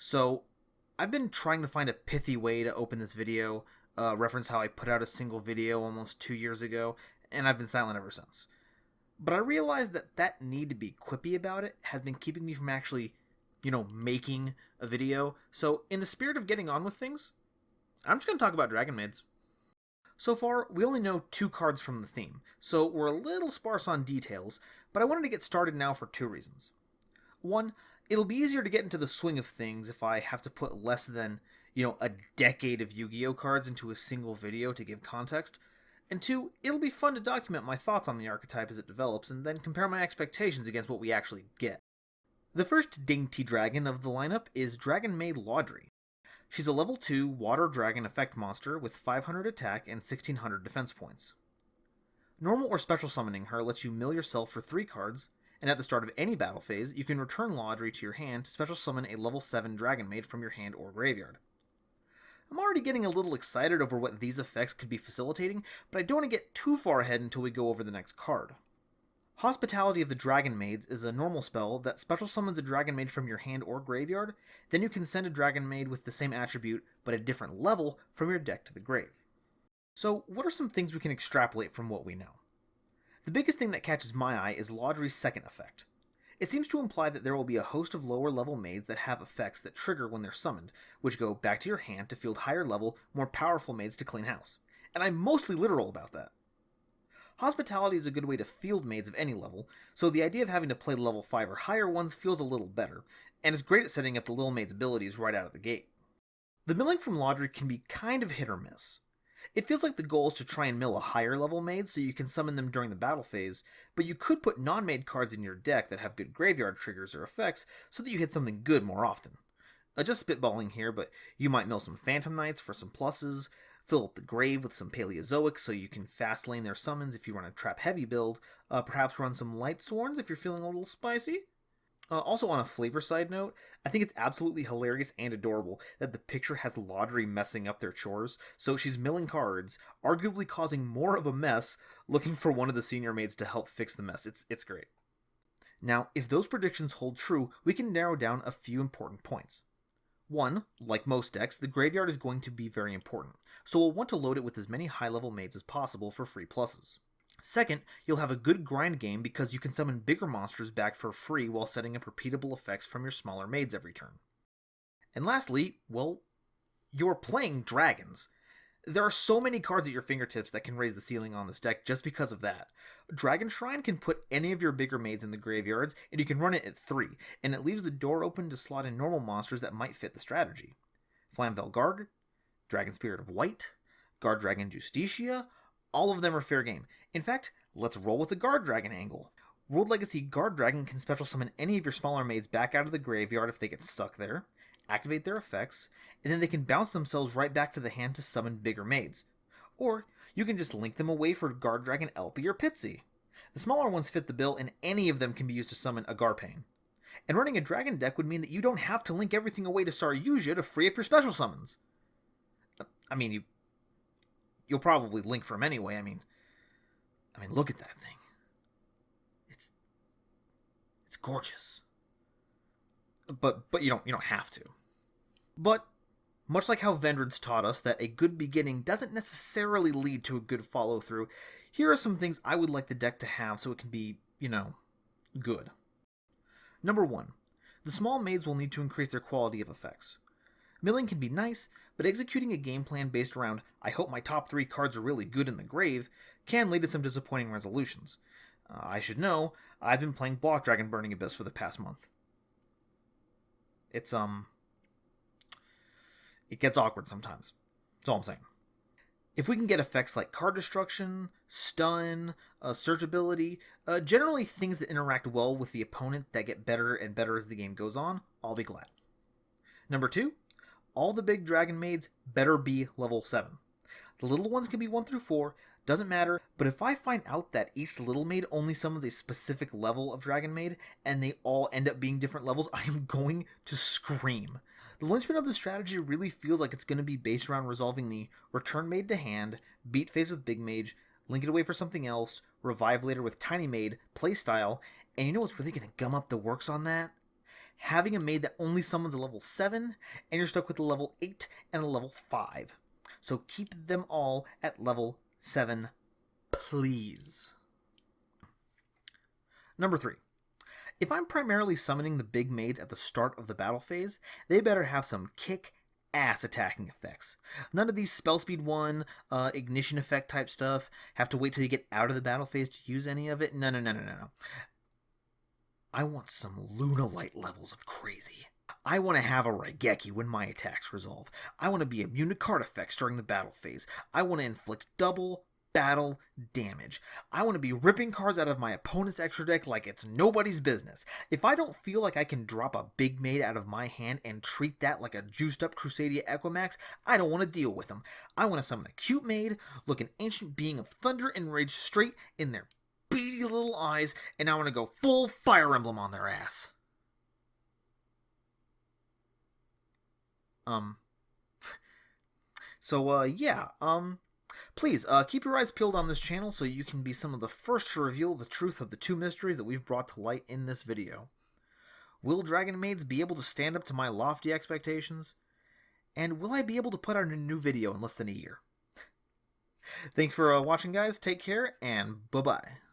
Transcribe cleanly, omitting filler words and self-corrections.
So, I've been trying to find a pithy way to open this video, reference how I put out a single video almost 2 years ago, and I've been silent ever since. But I realized that need to be quippy about it has been keeping me from actually, making a video. So, in the spirit of getting on with things, I'm just going to talk about Dragon Maids. So far, we only know 2 cards from the theme, so we're a little sparse on details, but I wanted to get started now for 2 reasons. 1, it'll be easier to get into the swing of things if I have to put less than, a decade of Yu-Gi-Oh cards into a single video to give context. And 2, it'll be fun to document my thoughts on the archetype as it develops and then compare my expectations against what we actually get. The first dainty dragon of the lineup is Dragon Maid Laudry. She's a level 2 water dragon effect monster with 500 attack and 1600 defense points. Normal or special summoning her lets you mill yourself for 3 cards, and at the start of any battle phase, you can return Laudry to your hand to special summon a level 7 Dragon Maid from your hand or graveyard. I'm already getting a little excited over what these effects could be facilitating, but I don't want to get too far ahead until we go over the next card. Hospitality of the Dragon Maids is a normal spell that special summons a Dragon Maid from your hand or graveyard, then you can send a Dragon Maid with the same attribute but a different level from your deck to the grave. So what are some things we can extrapolate from what we know? The biggest thing that catches my eye is Laudry's second effect. It seems to imply that there will be a host of lower level maids that have effects that trigger when they're summoned, which go back to your hand to field higher level, more powerful maids to clean house. And I'm mostly literal about that. Hospitality is a good way to field maids of any level, so the idea of having to play level 5 or higher ones feels a little better, and is great at setting up the little maid's abilities right out of the gate. The milling from Laudry can be kind of hit or miss. It feels like the goal is to try and mill a higher level maid so you can summon them during the battle phase, but you could put non-maid cards in your deck that have good graveyard triggers or effects so that you hit something good more often. Just spitballing here, but you might mill some Phantom Knights for some pluses, fill up the grave with some Paleozoic so you can fast lane their summons if you run a trap heavy build, perhaps run some Light Sworns if you're feeling a little spicy. Also on a flavor side note, I think it's absolutely hilarious and adorable that the picture has Laudry messing up their chores, so she's milling cards, arguably causing more of a mess, looking for one of the senior maids to help fix the mess. It's great. Now, if those predictions hold true, we can narrow down a few important points. 1, like most decks, the graveyard is going to be very important, so we'll want to load it with as many high-level maids as possible for free pluses. Second, you'll have a good grind game because you can summon bigger monsters back for free while setting up repeatable effects from your smaller maids every turn. And lastly, well, you're playing dragons. There are so many cards at your fingertips that can raise the ceiling on this deck just because of that. Dragon Shrine can put any of your bigger maids in the graveyards, and you can run it at 3, and it leaves the door open to slot in normal monsters that might fit the strategy. Flamvel Guard, Dragon Spirit of White, Guard Dragon Justitia, all of them are fair game. In fact, let's roll with the Guard Dragon angle. World Legacy Guard Dragon can special summon any of your smaller maids back out of the graveyard if they get stuck there, activate their effects, and then they can bounce themselves right back to the hand to summon bigger maids. Or you can just link them away for Guard Dragon Elpie or Pitsy. The smaller ones fit the bill, and any of them can be used to summon a Garpain. And running a dragon deck would mean that you don't have to link everything away to SARYUJA to free up your special summons. I mean, you'll probably link for them anyway. I mean, look at that thing. It's gorgeous. But you don't have to. But much like how Vendred's taught us that a good beginning doesn't necessarily lead to a good follow-through, here are some things I would like the deck to have so it can be, good. Number 1. The small maids will need to increase their quality of effects. Milling can be nice, but executing a game plan based around, I hope my top 3 cards are really good in the grave, can lead to some disappointing resolutions. I should know, I've been playing Block Dragon Burning Abyss for the past month. It gets awkward sometimes. That's all I'm saying. If we can get effects like card destruction, stun, search ability, generally things that interact well with the opponent that get better and better as the game goes on, I'll be glad. Number 2, all the big Dragon Maids better be level 7. The little ones can be 1 through 4, doesn't matter, but if I find out that each little maid only summons a specific level of Dragon Maid, and they all end up being different levels, I am going to scream. The linchpin of the strategy really feels like it's going to be based around resolving the return maid to hand, beat phase with big mage, link it away for something else, revive later with tiny maid, playstyle, and you know what's really going to gum up the works on that? having a maid that only summons a level 7, and you're stuck with a level 8 and a level 5. So keep them all at level 7, please. Number 3. If I'm primarily summoning the big maids at the start of the battle phase, they better have some kick-ass attacking effects. None of these spell speed 1, ignition effect type stuff, have to wait till you get out of the battle phase to use any of it. No. I want some Lunalight levels of crazy. I want to have a Raigeki when my attacks resolve. I want to be immune to card effects during the battle phase. I want to inflict double battle damage. I want to be ripping cards out of my opponent's extra deck like it's nobody's business. If I don't feel like I can drop a big maid out of my hand and treat that like a juiced up Crusadia Equimax, I don't want to deal with them. I want to summon a cute maid, look an ancient being of thunder and rage straight in their beady little eyes, and I want to go full Fire Emblem on their ass. Please, keep your eyes peeled on this channel so you can be some of the first to reveal the truth of the 2 mysteries that we've brought to light in this video. Will Dragon Maids be able to stand up to my lofty expectations? And will I be able to put out a new video in less than a year? Thanks for watching, guys. Take care, and bye-bye.